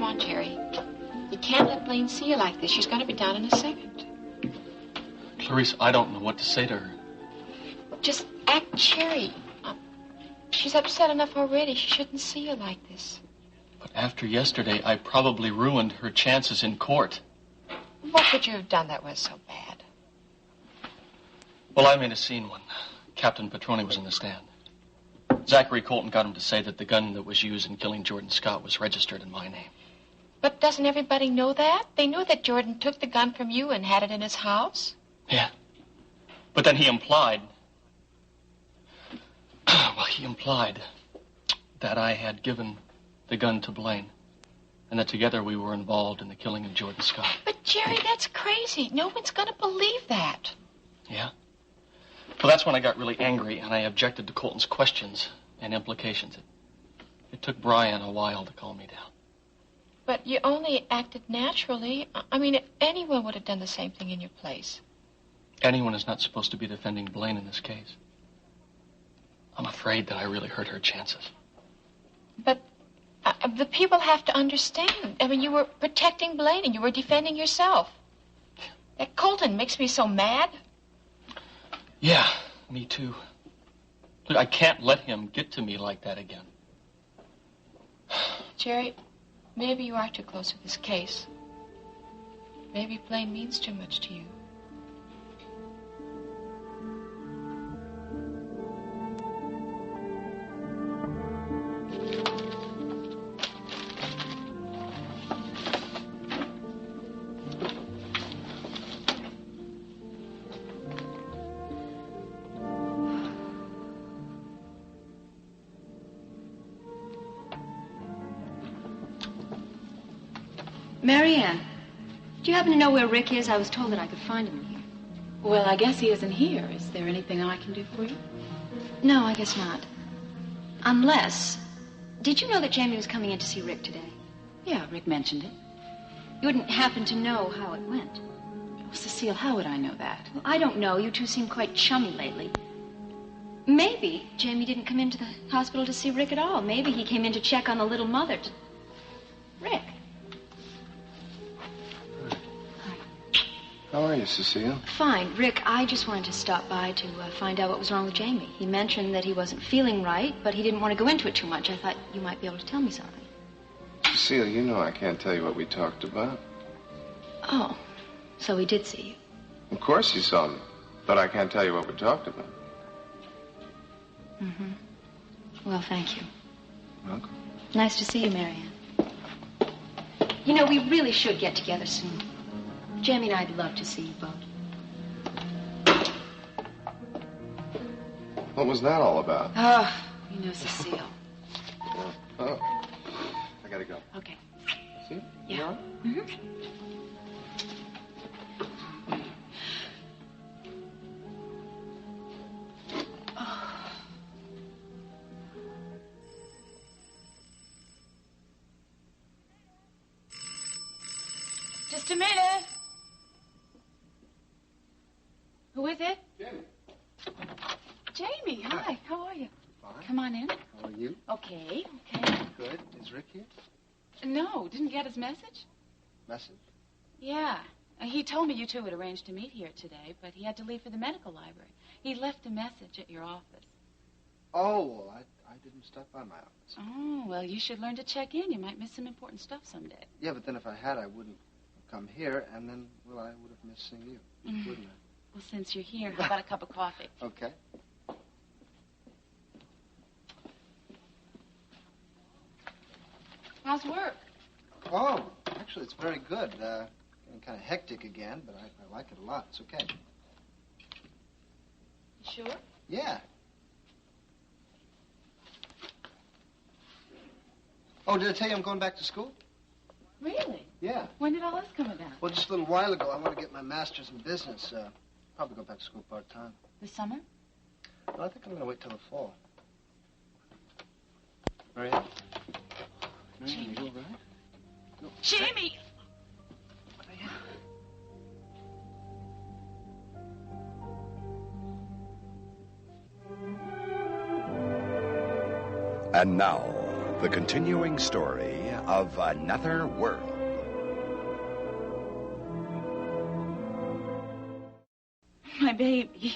Come on, Jerry. You can't let Blaine see you like this. She's going to be down in a second. Clarice, I don't know what to say to her. Just act cheery. She's upset enough already. She shouldn't see you like this. But after yesterday, I probably ruined her chances in court. What could you have done that was so bad? Well, I made a scene when Captain Petroni was in the stand. Zachary Colton got him to say that the gun that was used in killing Jordan Scott was registered in my name. But doesn't everybody know that? They knew that Jordan took the gun from you and had it in his house. Yeah. But then he implied... Well, he implied that I had given the gun to Blaine and that together we were involved in the killing of Jordan Scott. But, Jerry, that's crazy. No one's going to believe that. Yeah? Well, that's when I got really angry and I objected to Colton's questions and implications. It took Brian a while to calm me down. But you only acted naturally. I mean, anyone would have done the same thing in your place. Anyone is not supposed to be defending Blaine in this case. I'm afraid that I really hurt her chances. But the people have to understand. I mean, you were protecting Blaine and you were defending yourself. That Colton makes me so mad. Yeah, me too. Look, I can't let him get to me like that again. Jerry, maybe you are too close with this case. Maybe Blaine means too much to you. Marianne, do you happen to know where Rick is? I was told that I could find him in here. Well, I guess he isn't here. Is there anything I can do for you? No, I guess not. Unless... Did you know that Jamie was coming in to see Rick today? Yeah, Rick mentioned it. You wouldn't happen to know how it went? Oh, Cecile, how would I know that? Well, I don't know. You two seem quite chummy lately. Maybe Jamie didn't come into the hospital to see Rick at all. Maybe he came in to check on the little mother. Rick. How are you, Cecile? Fine. Rick, I just wanted to stop by to find out what was wrong with Jamie. He mentioned that he wasn't feeling right, but he didn't want to go into it too much. I thought you might be able to tell me something. Cecile, you know I can't tell you what we talked about. Oh, so he did see you. Of course he saw me, but I can't tell you what we talked about. Mm-hmm. Well, thank you. Welcome. Nice to see you, Marianne. You know, we really should get together soon. Jamie and I'd love to see you both. What was that all about? Oh, you know, Cecile. Oh, I gotta go. Okay. See? Yeah. You all right? Mm-hmm. Just a minute. Who is it? Jamie. Jamie, hi. How are you? Fine. Come on in. How are you? Okay. Good. Is Rick here? No, didn't get his message? Message? Yeah. He told me you two had arranged to meet here today, but he had to leave for the medical library. He left a message at your office. Oh, well, I didn't stop by my office. Oh, well, you should learn to check in. You might miss some important stuff someday. Yeah, but then if I had, I wouldn't have come here, and then, well, I would have missed seeing you, wouldn't I? Well, since you're here, how about a cup of coffee? Okay. How's work? Oh, actually, it's very good. Getting kind of hectic again, but I like it a lot. It's okay. You sure? Yeah. Oh, did I tell you I'm going back to school? Really? Yeah. When did all this come about? Well, just a little while ago, I want to get my master's in business. Probably go back to school part-time. This summer? Well, I think I'm going to wait till the fall. Marianne? Marianne, are you all right? No. Jamie! And now, The continuing story of Another World. My baby.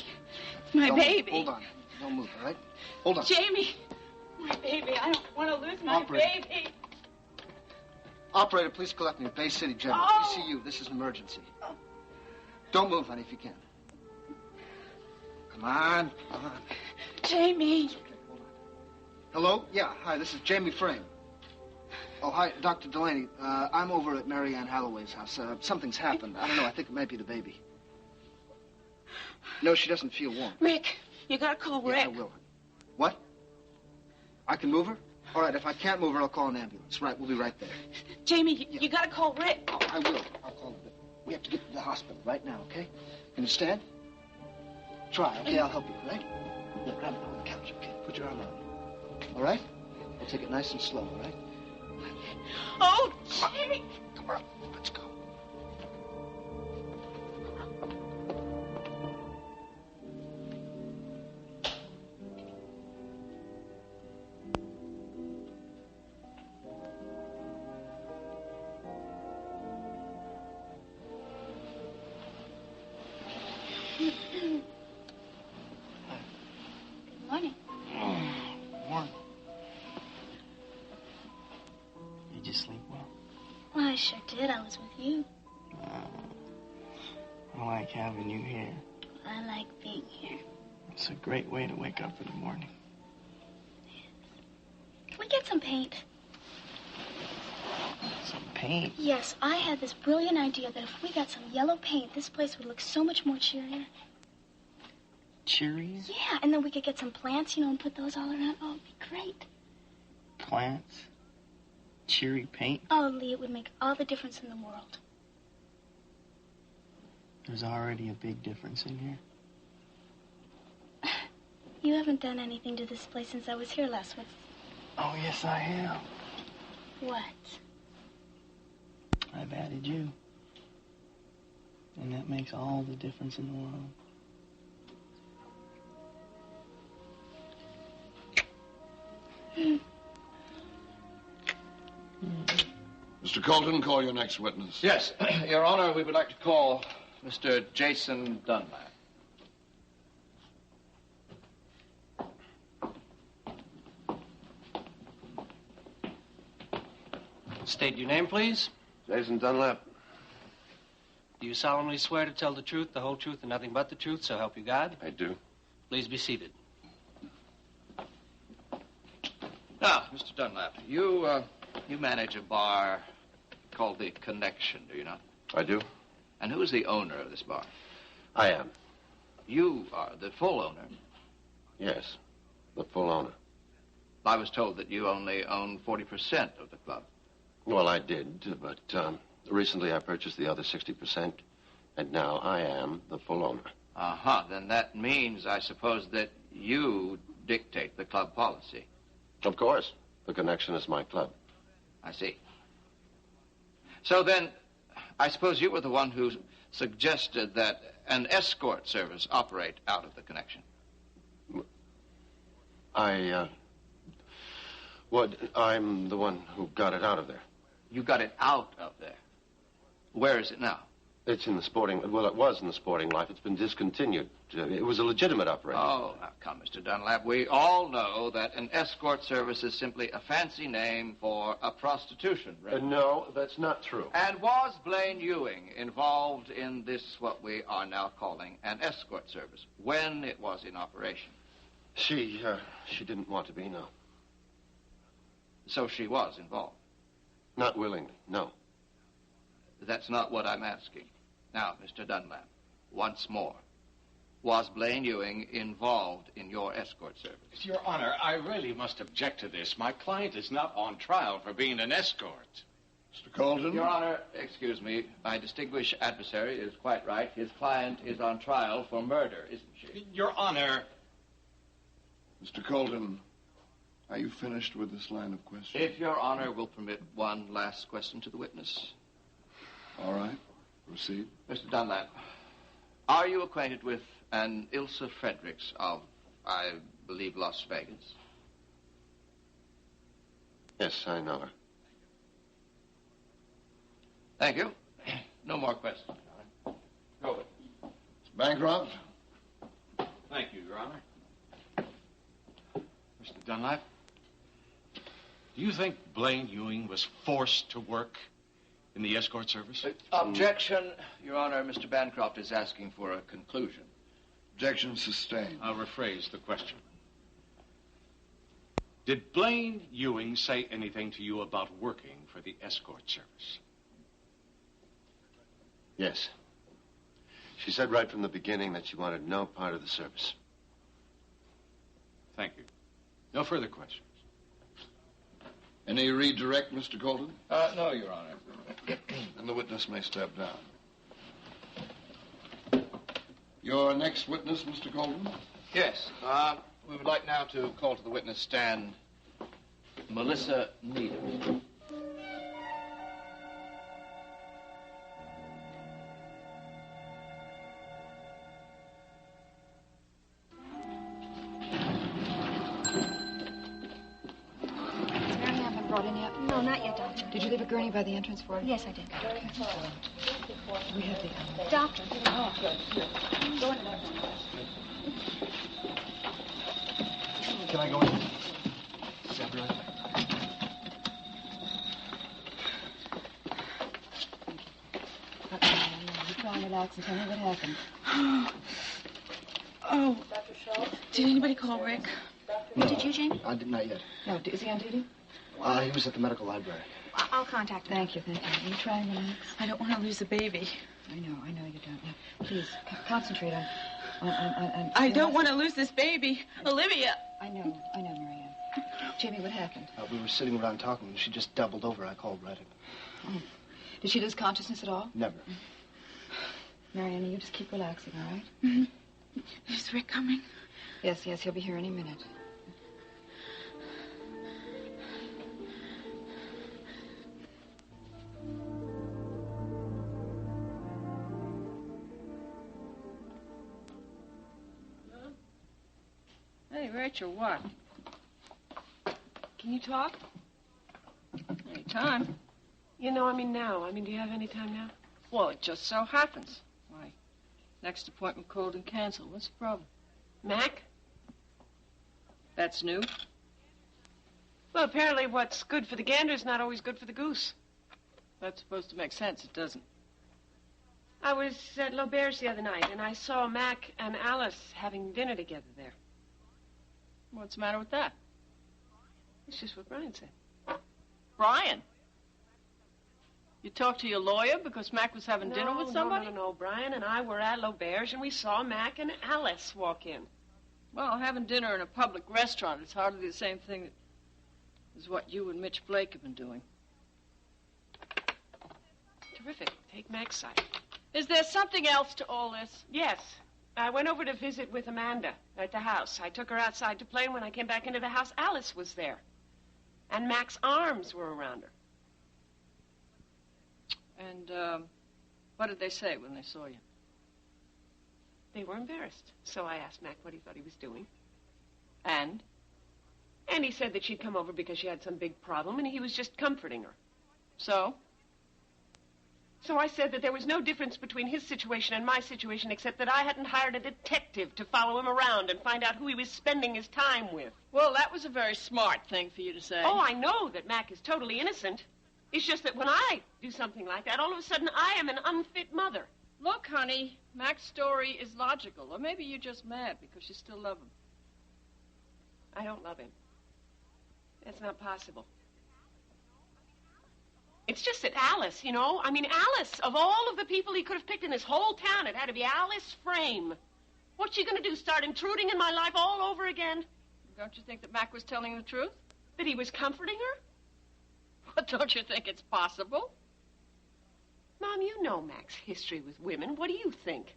My baby. Hold on. Don't move, all right? Hold on. Jamie. My baby. I don't want to lose my baby. Operator, please collect me at Bay City General. Oh. ECU. This is an emergency. Don't move, honey, if you can. Come on. Come on. Jamie. Okay, hold on. Hello? Yeah, hi, this is Jamie Frame. Oh, hi, Dr. Delaney. I'm over at Marianne Holloway's house. Something's happened. I don't know. I think it might be the baby. No, she doesn't feel warm. Rick. You got to call Rick. Yeah, I will. What? I can move her? All right, if I can't move her, I'll call an ambulance. Right, we'll be right there. Jamie, you got to call Rick. Oh, I will. I'll call him. We have to get to the hospital right now, okay? Can you stand? Try, okay? I'll help you, all right? Yeah, grab it on the couch, okay? Put your arm around me. All right? We'll take it nice and slow, all right? Oh, Jamie. Come on, let's go. Good morning. Morning. Did you sleep well? Well, I sure did. I was with you. I like having you here. I like being here. It's a great way to wake up in the morning. Can we get some paint? Some paint? Yes, I had this brilliant idea that if we got some yellow paint, this place would look so much more cheerier. Cheery? Yeah, and then we could get some plants, and put those all around. Oh, it'd be great. Plants? Cheery paint? Oh, Lee, it would make all the difference in the world. There's already a big difference in here. You haven't done anything to this place since I was here last week. Oh, yes, I am. What? I've added you. And that makes all the difference in the world. Mr. Colton, call your next witness. Yes, Your Honor, we would like to call Mr. Jason Dunlap. State your name, please. Jason Dunlap. Do you solemnly swear to tell the truth, the whole truth, and nothing but the truth, so help you God? I do. Please be seated. Now, Mr. Dunlap, you manage a bar called The Connection, do you not? I do. And who is the owner of this bar? I am. You are the full owner. Yes, the full owner. I was told that you only own 40% of the club. Well, I did, but recently I purchased the other 60%, and now I am the full owner. Uh-huh. Then that means, I suppose, that you dictate the club policy. Of course. The Connection is my club. I see. So then, I suppose you were the one who suggested that an escort service operate out of the Connection. I'm the one who got it out of there. You got it out of there. Where is it now? It's in the sporting... Well, it was in the sporting life. It's been discontinued. It was a legitimate operation. Oh, now come, Mr. Dunlap. We all know that an escort service is simply a fancy name for a prostitution ring. No, that's not true. And was Blaine Ewing involved in this, what we are now calling an escort service, when it was in operation? She didn't want to be, no. So she was involved? Not willingly, no. That's not what I'm asking. Now, Mr. Dunlap, once more, was Blaine Ewing involved in your escort service? Your Honor, I really must object to this. My client is not on trial for being an escort. Mr. Colton? Your Honor, excuse me, my distinguished adversary is quite right. His client is on trial for murder, isn't she? Your Honor... Mr. Colton, are you finished with this line of questioning? If Your Honor will permit one last question to the witness. All right. Proceed. Mr. Dunlap, are you acquainted with an Ilsa Fredericks of, I believe, Las Vegas? Yes, I know her. Thank you. No more questions, Your Honor. Go. Bancroft? Thank you, Your Honor. Mr. Dunlap, do you think Blaine Ewing was forced to work in the escort service? Objection, Your Honor. Mr. Bancroft is asking for a conclusion. Objection sustained. I'll rephrase the question. Did Blaine Ewing say anything to you about working for the escort service? Yes. She said right from the beginning that she wanted no part of the service. Thank you. No further questions. Any redirect, Mr. Colton? No, Your Honor. And the witness may step down. Your next witness, Mr. Colton? Yes. We would like now to call to the witness stand Melissa Needham. No, not yet, Doctor. Did you leave a gurney by the entrance for her? Yes, I did. Okay. We have the... Doctor. Oh, good. Go in. Can I go in? Zachary? You try and relax and tell me what happened. Oh. Did anybody call Rick? Did you, Jane? Not yet. No, is he on duty? He was at the medical library. I'll contact him. Thank you. You try and relax. I don't want to lose the baby. I know you don't. Now, please, concentrate on I don't want to lose this baby. Olivia. I know, Marianne. Jamie, what happened? We were sitting around talking, and she just doubled over. I called right in. Oh. Did she lose consciousness at all? Never. Marianne, you just keep relaxing, all right? Mm-hmm. Is Rick coming? Yes, he'll be here any minute. Hey, Rich, or what? Can you talk? Any time. You know, now. Do you have any time now? Well, it just so happens. My next appointment called and canceled. What's the problem? Mac? That's new? Well, apparently what's good for the gander is not always good for the goose. That's supposed to make sense. It doesn't. I was at Laubert's the other night, and I saw Mac and Alice having dinner together there. What's the matter with that? It's just what Brian said. Brian? You talked to your lawyer because Mac was having dinner with somebody? No. Brian and I were at Laubert's, and we saw Mac and Alice walk in. Well, having dinner in a public restaurant is hardly the same thing as what you and Mitch Blake have been doing. Terrific. Take Mac's side. Is there something else to all this? Yes. I went over to visit with Amanda at the house. I took her outside to play, and when I came back into the house, Alice was there. And Mac's arms were around her. And, what did they say when they saw you? They were embarrassed. So I asked Mac what he thought he was doing. And? And he said that she'd come over because she had some big problem, and he was just comforting her. So? So I said that there was no difference between his situation and my situation, except that I hadn't hired a detective to follow him around and find out who he was spending his time with. Well, that was a very smart thing for you to say. Oh, I know that Mac is totally innocent. It's just that when I do something like that, all of a sudden I am an unfit mother. Look, honey, Mac's story is logical. Or maybe you're just mad because you still love him. I don't love him. That's not possible. It's just that Alice, Alice, of all of the people he could have picked in this whole town, it had to be Alice Frame. What's she going to do, start intruding in my life all over again? Don't you think that Mac was telling the truth? That he was comforting her? But don't you think it's possible? Mom, you know Mac's history with women. What do you think?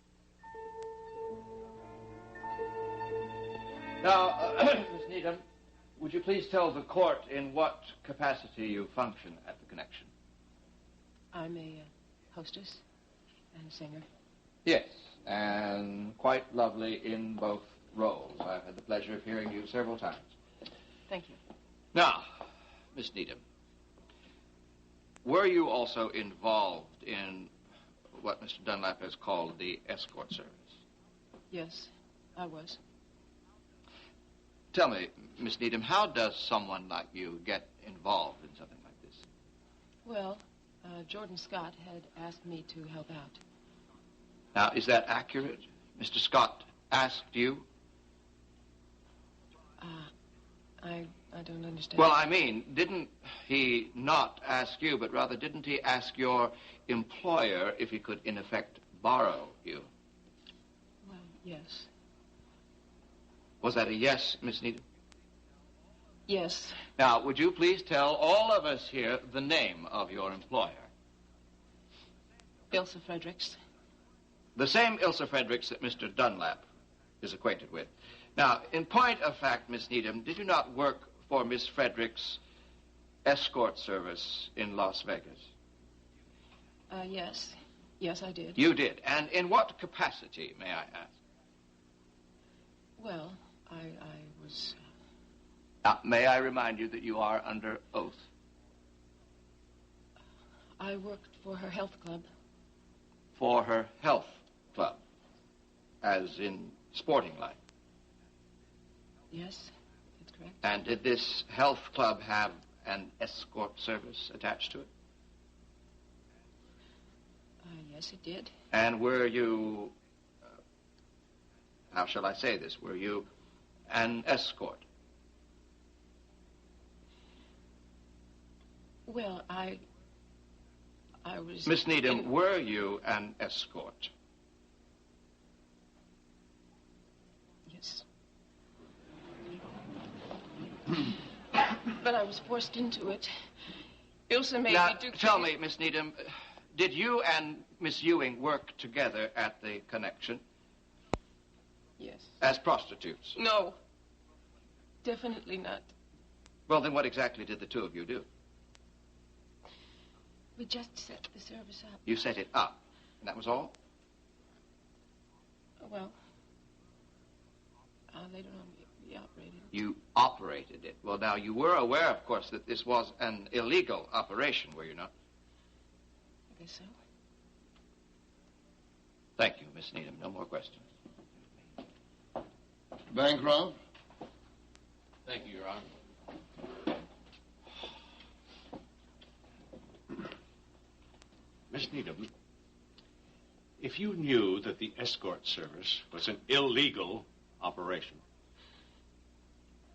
Now, Miss Needham, would you please tell the court in what capacity you function at the Connection? I'm a hostess and a singer. Yes, and quite lovely in both roles. I've had the pleasure of hearing you several times. Thank you. Now, Miss Needham, were you also involved in what Mr. Dunlap has called the escort service? Yes, I was. Tell me, Miss Needham, how does someone like you get involved in something like this? Well, Jordan Scott had asked me to help out. Now, is that accurate? Mr. Scott asked you? I don't understand. Well, I mean, didn't he not ask you, but rather didn't he ask your employer if he could, in effect, borrow you? Well, yes. Was that a yes, Miss Needham? Yes. Now, would you please tell all of us here the name of your employer? Ilsa Fredericks. The same Ilsa Fredericks that Mr. Dunlap is acquainted with. Now, in point of fact, Miss Needham, did you not work for Miss Fredericks' escort service in Las Vegas? Yes. Yes, I did. You did. And in what capacity, may I ask? Well, I was... Now, may I remind you that you are under oath? I worked for her health club. For her health club, as in sporting life? Yes, that's correct. And did this health club have an escort service attached to it? Yes, it did. And were you, how shall I say this, were you an escort? Well, I was... Miss Needham, were you an escort? Yes. But I was forced into it. Ilsa made me do... Tell me, Miss Needham, did you and Miss Ewing work together at the Connection? Yes. As prostitutes? No. Definitely not. Well, then what exactly did the two of you do? We just set the service up. You set it up, and that was all? Well, later on we operated. You operated it. Well, now, you were aware, of course, that this was an illegal operation, were you not? I guess so. Thank you, Miss Needham. No more questions. Bancroft? Thank you, Your Honor. Miss Needham, if you knew that the escort service was an illegal operation,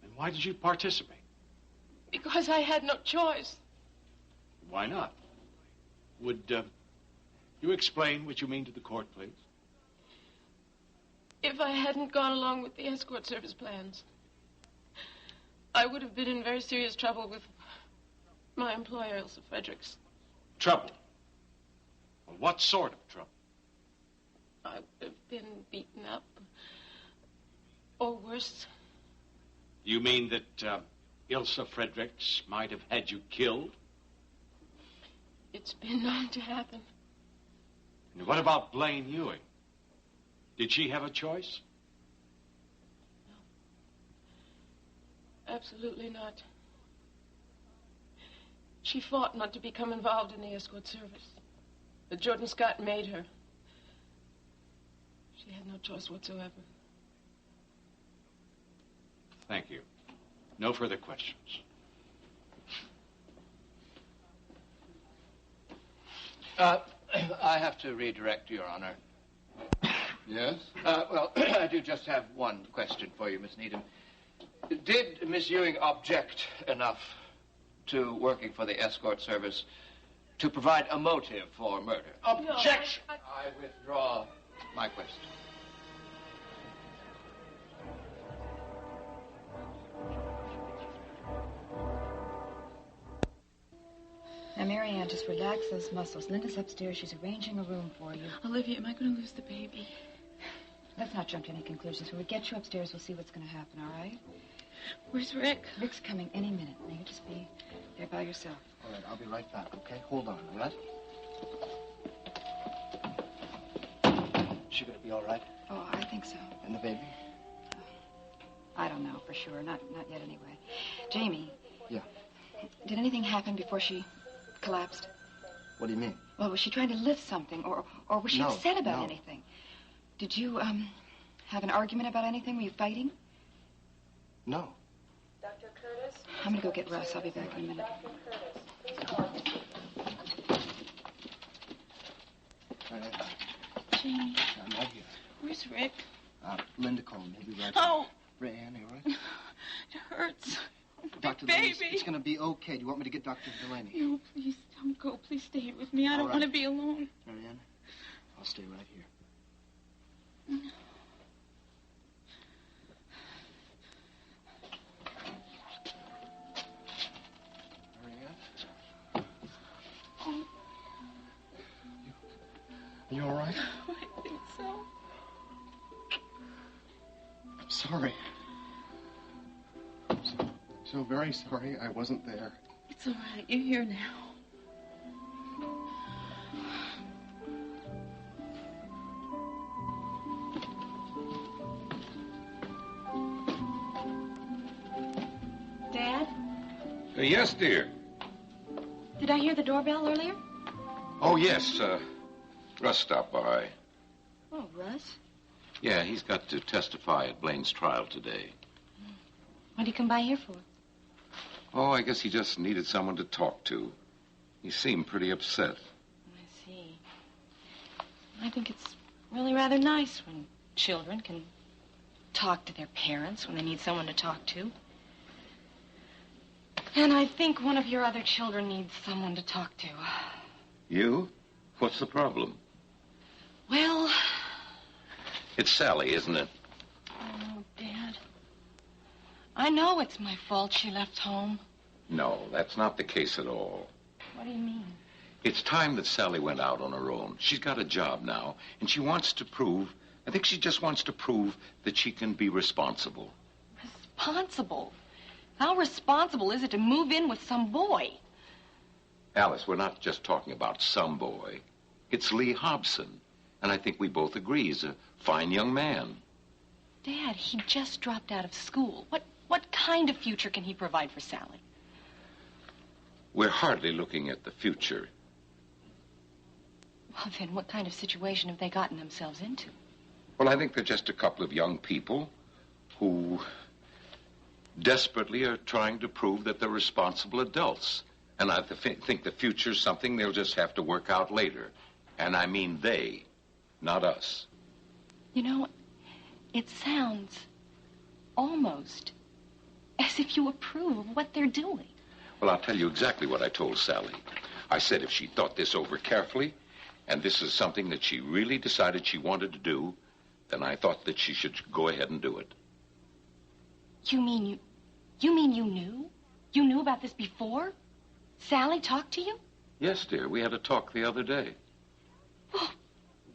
then why did you participate? Because I had no choice. Why not? Would you explain what you mean to the court, please? If I hadn't gone along with the escort service plans, I would have been in very serious trouble with my employer, Ilsa Fredericks. Trouble? Well, what sort of trouble? I would have been beaten up. Or worse. You mean that Ilsa Fredericks might have had you killed? It's been known to happen. And what about Blaine Ewing? Did she have a choice? No. Absolutely not. She fought not to become involved in the escort service. But Jordan Scott made her. She had no choice whatsoever. Thank you. No further questions. I have to redirect, Your Honor. Yes? Well, I do just have one question for you, Miss Needham. Did Miss Ewing object enough to working for the escort service to provide a motive for murder? Objection! No, I withdraw my question. Now, Marianne, just relax those muscles. Linda's upstairs. She's arranging a room for you. Olivia, am I going to lose the baby? Let's not jump to any conclusions. When we get you upstairs, we'll see what's going to happen, all right? Where's Rick? Rick's coming any minute. Now, you just be there by yourself. All right, I'll be right back, okay? Hold on, all right? She gonna be all right? Oh, I think so. And the baby? I don't know for sure. Not yet, anyway. Jamie. Yeah. Did anything happen before she collapsed? What do you mean? Well, was she trying to lift something, or was she upset about anything? Did you, have an argument about anything? Were you fighting? No. Dr. Curtis? I'm going to go get Russ. I'll be back in a minute. Jamie. I'm right here. Where's Rick? Linda called me. He'll be right Oh. Marianne, you all right? It hurts. Dr. Baby. Delaney, it's going to be okay. Do you want me to get Dr. Delaney? No, please don't go. Please stay here with me. I don't want to be alone. Marianne, I'll stay right here. Marianne? Oh. You all right? I think so. I'm sorry. So very sorry I wasn't there. It's all right. You're here now. Dad? Yes, dear. Did I hear the doorbell earlier? Oh, yes. Russ stopped by. Oh, Russ? Yeah, he's got to testify at Blaine's trial today. What did he come by here for? Oh, I guess he just needed someone to talk to. He seemed pretty upset. I see. I think it's really rather nice when children can talk to their parents when they need someone to talk to. And I think one of your other children needs someone to talk to. You? What's the problem? Well... It's Sally, isn't it? Oh, Dad. I know it's my fault she left home. No, that's not the case at all. What do you mean? It's time that Sally went out on her own. She's got a job now, and she wants to prove... I think she just wants to prove that she can be responsible. Responsible? How responsible is it to move in with some boy? Alice, we're not just talking about some boy. It's Lee Hobson. And I think we both agree he's a fine young man. Dad, he just dropped out of school. What kind of future can he provide for Sally? We're hardly looking at the future. Well, then what kind of situation have they gotten themselves into? Well, I think they're just a couple of young people who desperately are trying to prove that they're responsible adults. And I think the future's something they'll just have to work out later. And I mean they, not us. You know, it sounds almost as if you approve of what they're doing. Well, I'll tell you exactly what I told Sally. I said if she thought this over carefully, and this is something that she really decided she wanted to do, then I thought that she should go ahead and do it. You mean you knew? You knew about this before? Sally talked to you? Yes, dear. We had a talk the other day.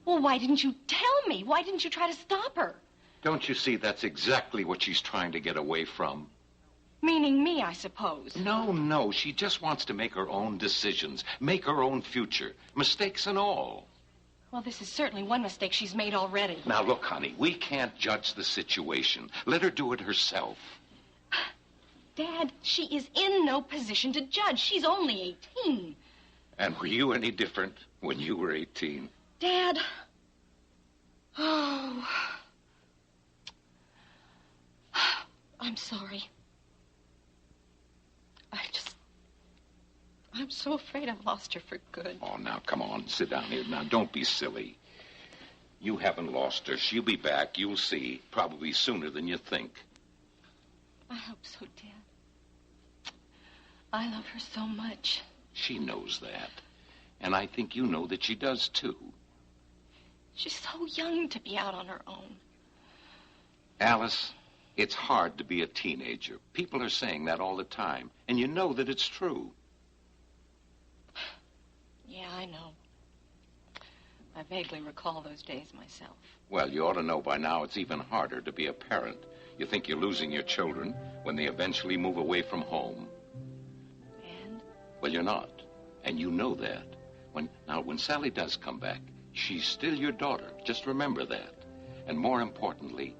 Well, why didn't you tell me? Why didn't you try to stop her? Don't you see that's exactly what she's trying to get away from? Meaning me, I suppose. No. She just wants to make her own decisions, make her own future, mistakes and all. Well, this is certainly one mistake she's made already. Now, look, honey, we can't judge the situation. Let her do it herself. Dad, she is in no position to judge. She's only 18. And were you any different when you were 18? Dad. Oh. I'm sorry. I'm so afraid I've lost her for good. Oh, now, come on. Sit down here. Now, don't be silly. You haven't lost her. She'll be back. You'll see. Probably sooner than you think. I hope so, Dad. I love her so much. She knows that. And I think you know that she does, too. She's so young to be out on her own. Alice, it's hard to be a teenager. People are saying that all the time. And you know that it's true. Yeah, I know. I vaguely recall those days myself. Well, you ought to know by now it's even harder to be a parent. You think you're losing your children when they eventually move away from home. And? Well, you're not. And you know that. When Sally does come back, she's still your daughter. Just remember that. And more importantly,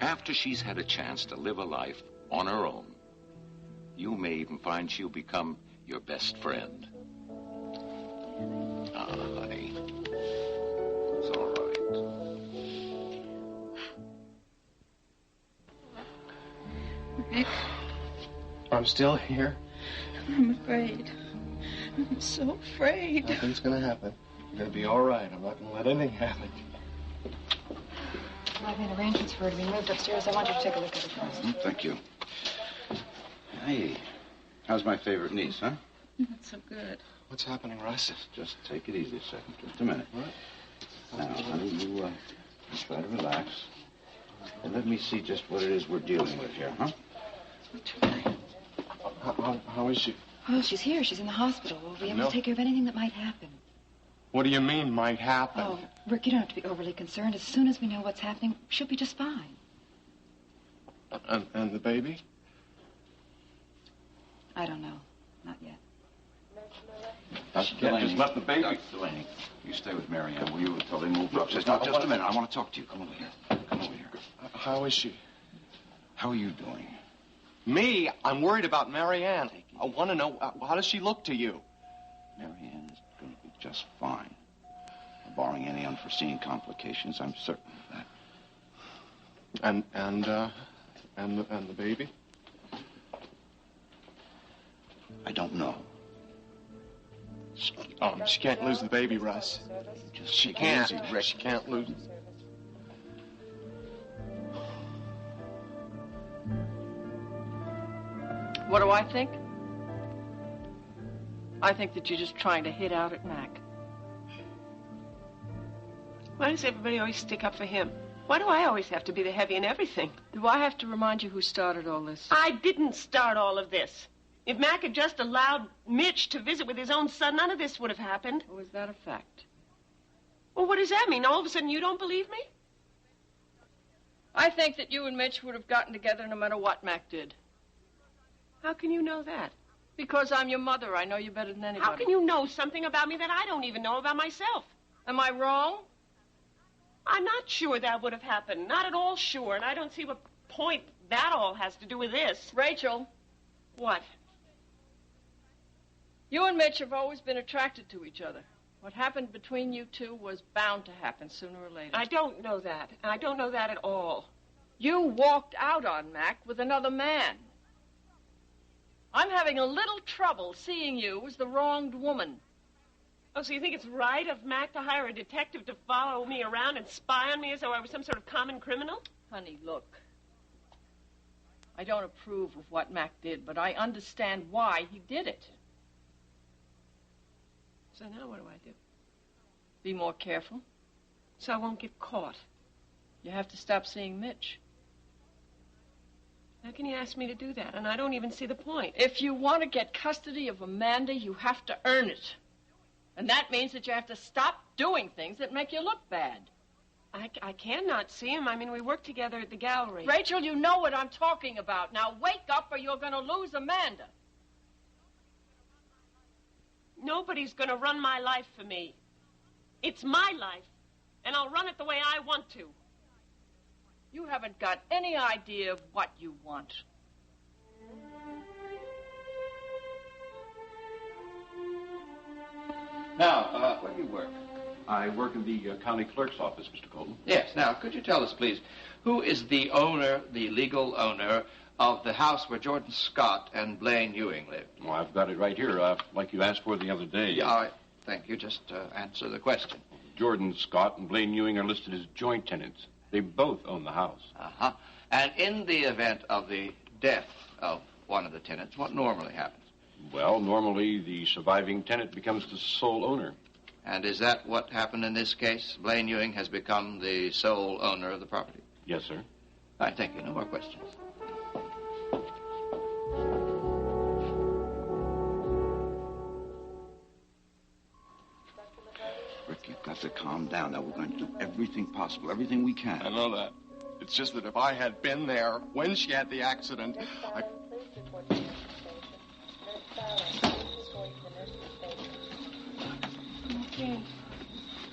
after she's had a chance to live a life on her own, You may even find she'll become your best friend. Ah, honey. It's all right. I'm still here. I'm afraid. I'm so afraid. Nothing's gonna happen. You're gonna be all right. I'm not gonna let anything happen. I've made arrangements for her to be moved upstairs. I want you to take a look at it first. Thank you. Hey, how's my favorite niece, huh? Not so good. What's happening, Russ? Just take it easy a second. Just a minute. What? Now, honey, you try to relax. And let me see just what it is we're dealing with here, huh? How is she? Oh, she's here. She's in the hospital. We'll be able to take care of anything that might happen. What do you mean, might happen? Oh, Rick, you don't have to be overly concerned. As soon as we know what's happening, she'll be just fine. And the baby? I don't know. Not yet. Dr. Delaney, just left the baby. Dr. Delaney, you stay with Marianne, will you, until they move upstairs? Now, just a minute. I want to talk to you. Come over here. Come over here. How is she? How are you doing? Me? I'm worried about Marianne. I want to know, how does she look to you? Marianne is going to be just fine. Barring any unforeseen complications, I'm certain of that. And the baby? I don't know. She can't lose the baby, Russ. She can't. Rick. She can't lose it. What do I think? I think that you're just trying to hit out at Mac. Why does everybody always stick up for him? Why do I always have to be the heavy in everything? Do I have to remind you who started all this? I didn't start all of this. If Mac had just allowed Mitch to visit with his own son, none of this would have happened. Or is that a fact? Well, what does that mean? All of a sudden you don't believe me? I think that you and Mitch would have gotten together no matter what Mac did. How can you know that? Because I'm your mother. I know you better than anybody. How can you know something about me that I don't even know about myself? Am I wrong? I'm not sure that would have happened. Not at all sure. And I don't see what point that all has to do with this. Rachel. What? You and Mitch have always been attracted to each other. What happened between you two was bound to happen sooner or later. I don't know that. I don't know that at all. You walked out on Mac with another man. I'm having a little trouble seeing you as the wronged woman. Oh, so you think it's right of Mac to hire a detective to follow me around and spy on me as though I was some sort of common criminal? Honey, look. I don't approve of what Mac did, but I understand why he did it. So now what do I do? Be more careful. So I won't get caught. You have to stop seeing Mitch. How can you ask me to do that? And I don't even see the point. If you want to get custody of Amanda, you have to earn it. And that means that you have to stop doing things that make you look bad. I cannot see him. I mean, we work together at the gallery. Rachel, you know what I'm talking about. Now wake up or you're going to lose Amanda. Nobody's going to run my life for me. It's my life, and I'll run it the way I want to. You haven't got any idea of what you want. Now, where do you work? I work in the county clerk's office, Mr. Colton. Yes. Now, could you tell us, please, who is the owner, the legal owner, of the house where Jordan Scott and Blaine Ewing lived? Oh, I've got it right here, like you asked for the other day. Yeah, thank you. Just answer the question. Jordan Scott and Blaine Ewing are listed as joint tenants. They both own the house. Uh-huh. And in the event of the death of one of the tenants, what normally happens? Well, normally the surviving tenant becomes the sole owner. And is that what happened in this case? Blaine Ewing has become the sole owner of the property? Yes, sir. All right, thank you. No more questions. Rick, you've got to calm down. Now, we're going to do everything possible, everything we can. I know that. It's just that if I had been there when she had the accident, I'm okay.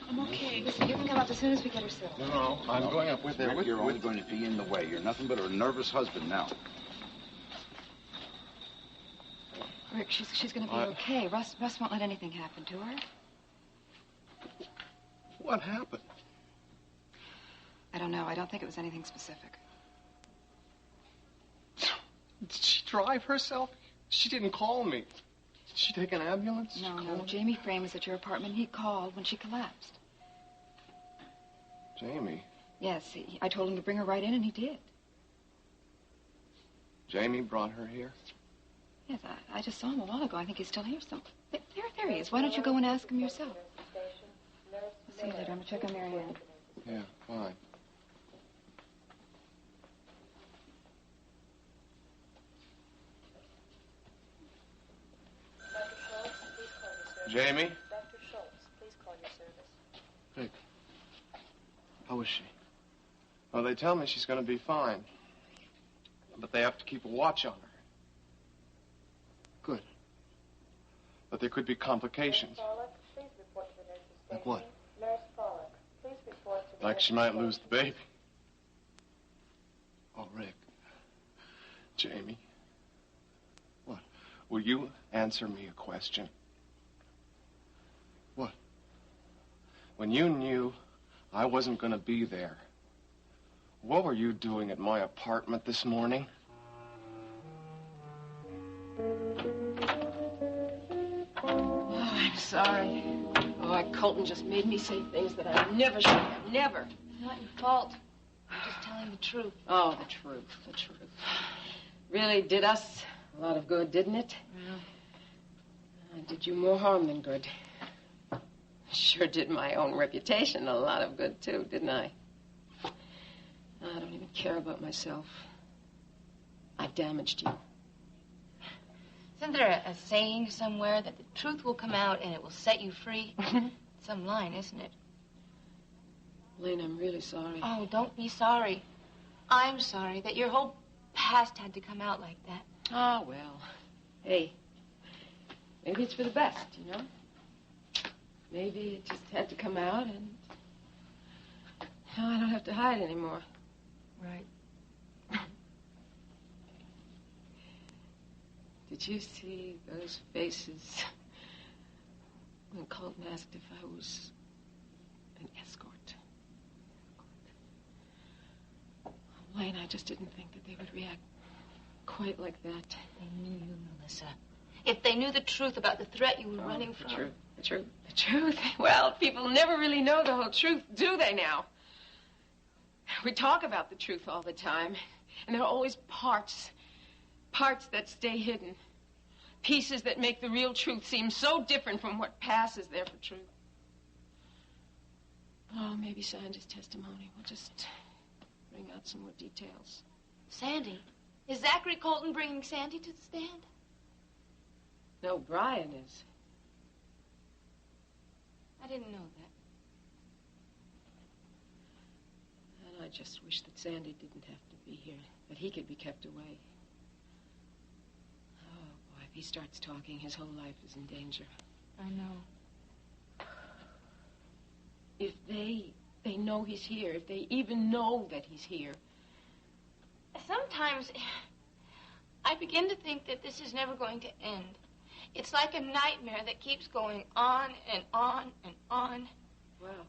I'm okay. Listen, you can come up as soon as we get her settled. No, I'm going up with her. Rick, you're only going to be in the way. You're nothing but her nervous husband now. Rick. She's going to be okay. Russ won't let anything happen to her. What happened? I don't know. I don't think it was anything specific. Did she drive herself? She didn't call me. Did she take an ambulance? No. Jamie Frame was at your apartment. He called when she collapsed. Jamie? Yes, I told him to bring her right in, and he did. Jamie brought her here? Yes, I just saw him a while ago. I think he's still here. There he is. Why don't you go and ask him yourself? I'll see you later. I'm going to check on Marianne. Yeah, fine. Jamie? Dr. Schultz, please call your service. Rick, how is she? Well, they tell me she's going to be fine. But they have to keep a watch on her. Good. But there could be complications. Pollock, please report to the nurse's station. Like what? Nurse Pollock, please report to the Like she might lose the baby. Oh, Rick. Jamie. What? Will you answer me a question? What? When you knew I wasn't going to be there, what were you doing at my apartment this morning? Oh, I'm sorry. Oh, Colton just made me say things that I never should have. Never. Not your fault. I'm just telling the truth. Oh, the truth. Really did us a lot of good, didn't it? Well, It did you more harm than good. Sure did my own reputation a lot of good, too, didn't I? I don't even care about myself. I damaged you. isn't there a saying somewhere that the truth will come out and it will set you free? Some line, isn't it? Blaine, I'm really sorry. Oh, don't be sorry. I'm sorry that your whole past had to come out like that. Oh, well. Hey, maybe it's for the best, you know? Maybe it just had to come out and now I don't have to hide anymore. Right. Did you see those faces when Colton asked if I was an escort? Blaine, I just didn't think that they would react quite like that. They knew you, Melissa. If they knew the truth about the threat you were running from. The truth? Well, people never really know the whole truth, do they now? We talk about the truth all the time, and there are always parts that stay hidden. Pieces that make the real truth seem so different from what passes there for truth. Oh, maybe Sandy's testimony will just bring out some more details. Sandy? Is Zachary Colton bringing Sandy to the stand? No, Brian is. I didn't know that. And I just wish that Sandy didn't have to be here, that he could be kept away. Oh, boy, if he starts talking, his whole life is in danger. I know. If they know he's here, if they even know that he's here. Sometimes I begin to think that this is never going to end. It's like a nightmare that keeps going on and on and on. Well,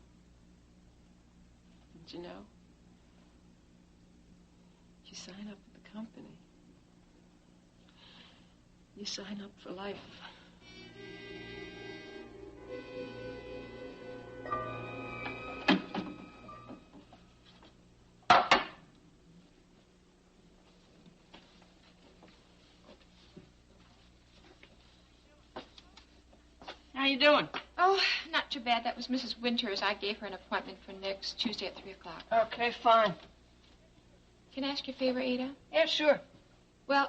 did you know? You sign up for the company. You sign up for life. How you doing? Oh, not too bad. That was Mrs. Winters. I gave her an appointment for next Tuesday at 3 o'clock. Okay, fine. Can I ask you a favor, Ada? Yeah, sure. Well,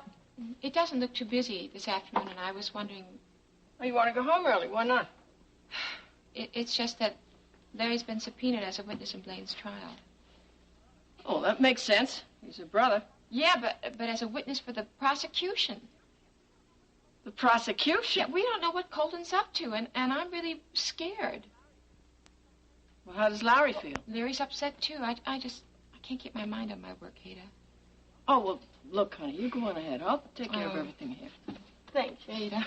it doesn't look too busy this afternoon, and I was wondering... Oh, you want to go home early? Why not? It's just that Larry's been subpoenaed as a witness in Blaine's trial. Oh, that makes sense. He's a brother. Yeah, but as a witness for the prosecution. The prosecution? Yeah, we don't know what Colton's up to, and I'm really scared. Well, how does Larry feel? Larry's upset, too. I can't keep my mind on my work, Ada. Oh, well, look, honey, you go on ahead. I'll take care of everything here. Thanks, Ada.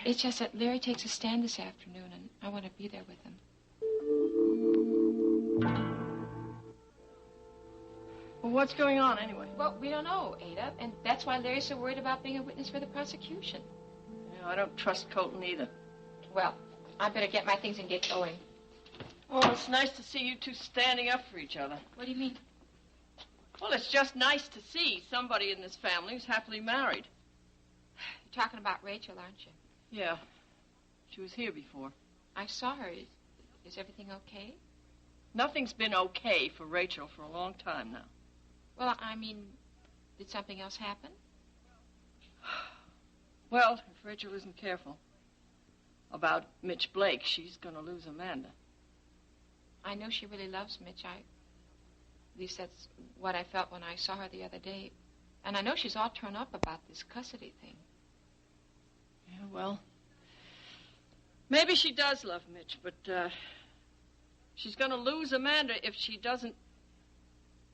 It's just that Larry takes a stand this afternoon, and I want to be there with him. Well, what's going on anyway? Well, we don't know, Ada, and that's why Larry's so worried about being a witness for the prosecution. You know, I don't trust Colton either. Well, I better get my things and get going. Oh, it's nice to see you two standing up for each other. What do you mean? Well, it's just nice to see somebody in this family who's happily married. You're talking about Rachel, aren't you? Yeah. She was here before. I saw her. Is everything okay? Nothing's been okay for Rachel for a long time now. Well, I mean, did something else happen? Well, if Rachel isn't careful about Mitch Blake, she's going to lose Amanda. I know she really loves Mitch. At least that's what I felt when I saw her the other day. And I know she's all torn up about this custody thing. Yeah, well, maybe she does love Mitch, but she's going to lose Amanda if she doesn't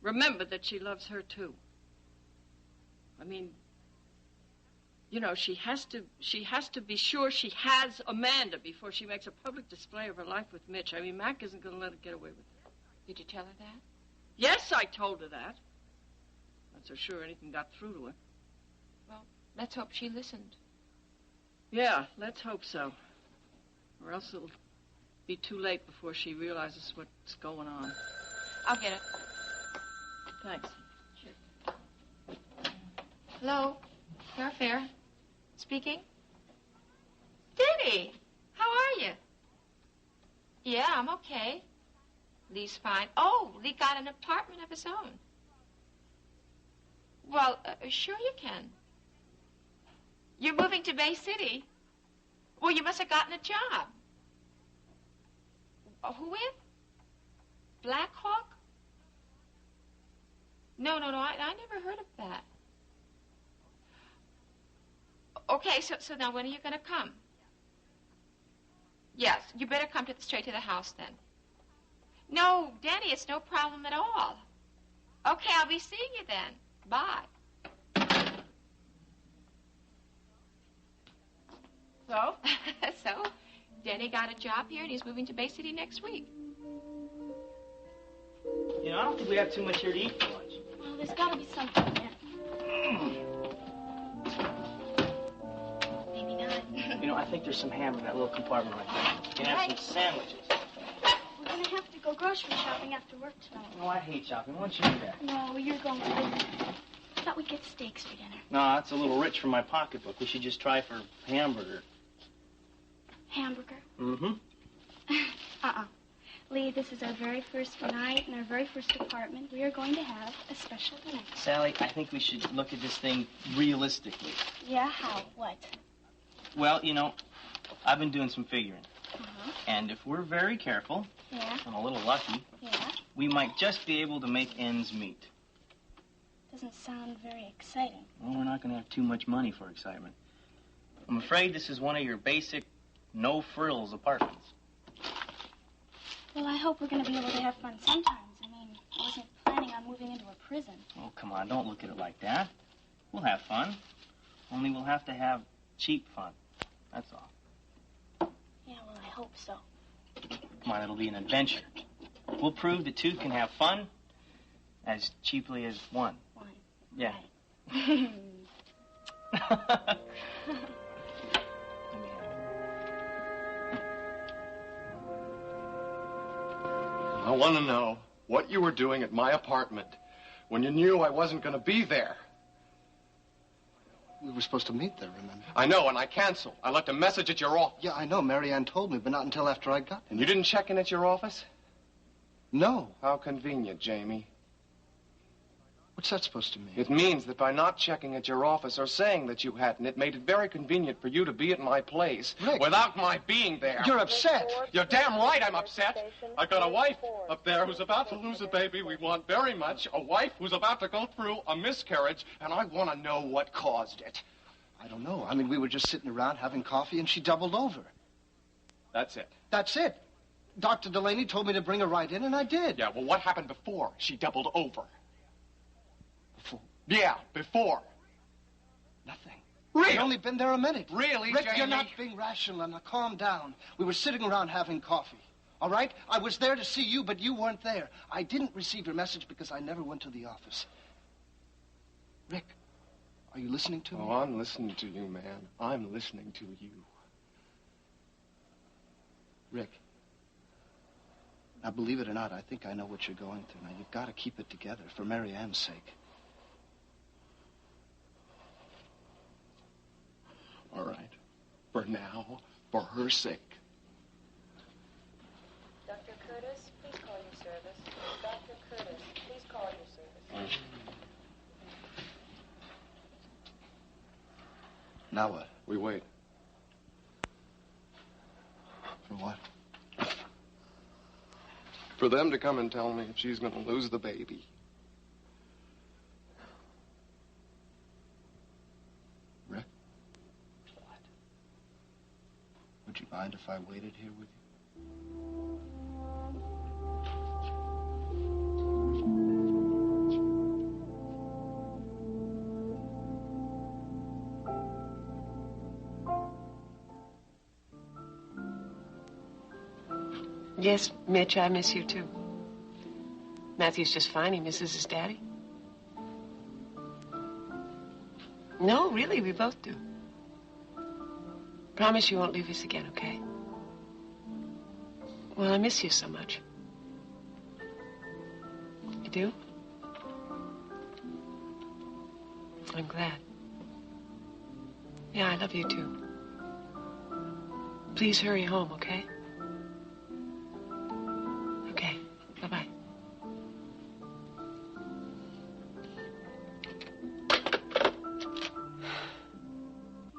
remember that she loves her too. I mean, you know, she has to be sure she has Amanda before she makes a public display of her life with Mitch. I mean, Mac isn't going to let her get away with it. Did you tell her that? Yes, I told her that. Not so sure anything got through to her. Well, let's hope she listened. Yeah, let's hope so. Or else it'll be too late before she realizes what's going on. I'll get it. Thanks. Sure. Hello? Fair. Speaking? Denny! How are you? Yeah, I'm okay. Lee's fine. Oh, Lee got an apartment of his own. Well, sure you can. You're moving to Bay City? Well, you must have gotten a job. Who with? Blackhawk? No, I never heard of that. Okay, so now when are you going to come? Yes, you better come straight to the house then. No, Denny, it's no problem at all. Okay, I'll be seeing you then. Bye. So? So, Denny got a job here and he's moving to Bay City next week. You know, I don't think we have too much here to eat for lunch. Well, there's got to be something there. Maybe not. You know, I think there's some ham in that little compartment right there. You can have some sandwiches. We're going to have to go grocery shopping after work tonight. Oh, I hate shopping. Why don't you do that? No, you're going to dinner. I thought we'd get steaks for dinner. No, that's a little rich for my pocketbook. We should just try for hamburger. Hamburger? Mm-hmm. Lee, this is our very first night in our very first apartment. We are going to have a special dinner. Sally, I think we should look at this thing realistically. Yeah, how? What? Well, you know, I've been doing some figuring. Uh-huh. And if we're very careful, yeah, and a little lucky, yeah, we might just be able to make ends meet. Doesn't sound very exciting. Well, we're not going to have too much money for excitement. I'm afraid this is one of your basic no-frills apartments. Well, I hope we're going to be able to have fun sometimes. I mean, I wasn't planning on moving into a prison. Oh, come on, don't look at it like that. We'll have fun. Only we'll have to have cheap fun. That's all. Yeah, well, I hope so. Come on, it'll be an adventure. We'll prove that two can have fun as cheaply as one. One. Yeah. Right. I want to know what you were doing at my apartment when you knew I wasn't going to be there. We were supposed to meet there, remember? I know, and I canceled. I left a message at your office. Yeah, I know. Marianne told me, but not until after I got there. And you didn't check in at your office? No. How convenient, Jamie. What's that supposed to mean? It means that by not checking at your office or saying that you hadn't, it made it very convenient for you to be at my place Rick. without my being there. You're upset. You're damn right I'm upset. I've got a wife up there who's about to lose a baby we want very much, a wife who's about to go through a miscarriage, and I want to know what caused it. I don't know. I mean, we were just sitting around having coffee, and she doubled over. That's it. That's it. Dr. Delaney told me to bring her right in, and I did. Yeah, well, what happened before she doubled over? Before? Yeah, before. Nothing. Really? I've only been there a minute. Really, Rick, Jamie? you're not being rational, and now calm down. We were sitting around having coffee. All right? I was there to see you, but you weren't there. I didn't receive your message because I never went to the office. Rick, are you listening to me? Oh, I'm listening to you, man. I'm listening to you. Rick, now believe it or not, I think I know what you're going through. Now, you've got to keep it together for Marianne's sake. All right. For now, for her sake. Dr. Curtis, please call your service. Dr. Curtis, please call your service. Now what? We wait. For what? For them to come and tell me if she's going to lose the baby. Rick? What? Would you mind if I waited here with you? Yes, Mitch, I miss you too. Matthew's just fine. He misses his daddy. No, really, we both do. Promise you won't leave us again, okay? Well, I miss you so much. You do? I'm glad. Yeah, I love you too. Please hurry home, okay? Okay, bye-bye.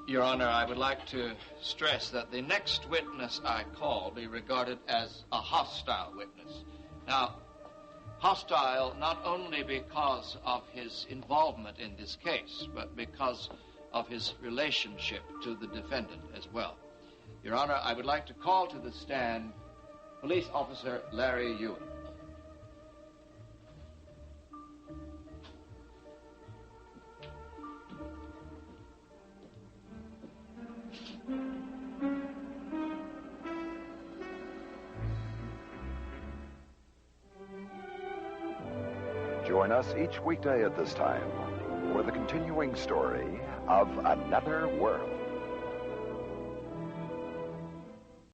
Your Honor, I would like to stress that the next witness I call be regarded as a hostile witness. Now, hostile not only because of his involvement in this case, but because of his relationship to the defendant as well. Your Honor, I would like to call to the stand Police Officer Larry Ewing. Join us each weekday at this time for the continuing story of Another World.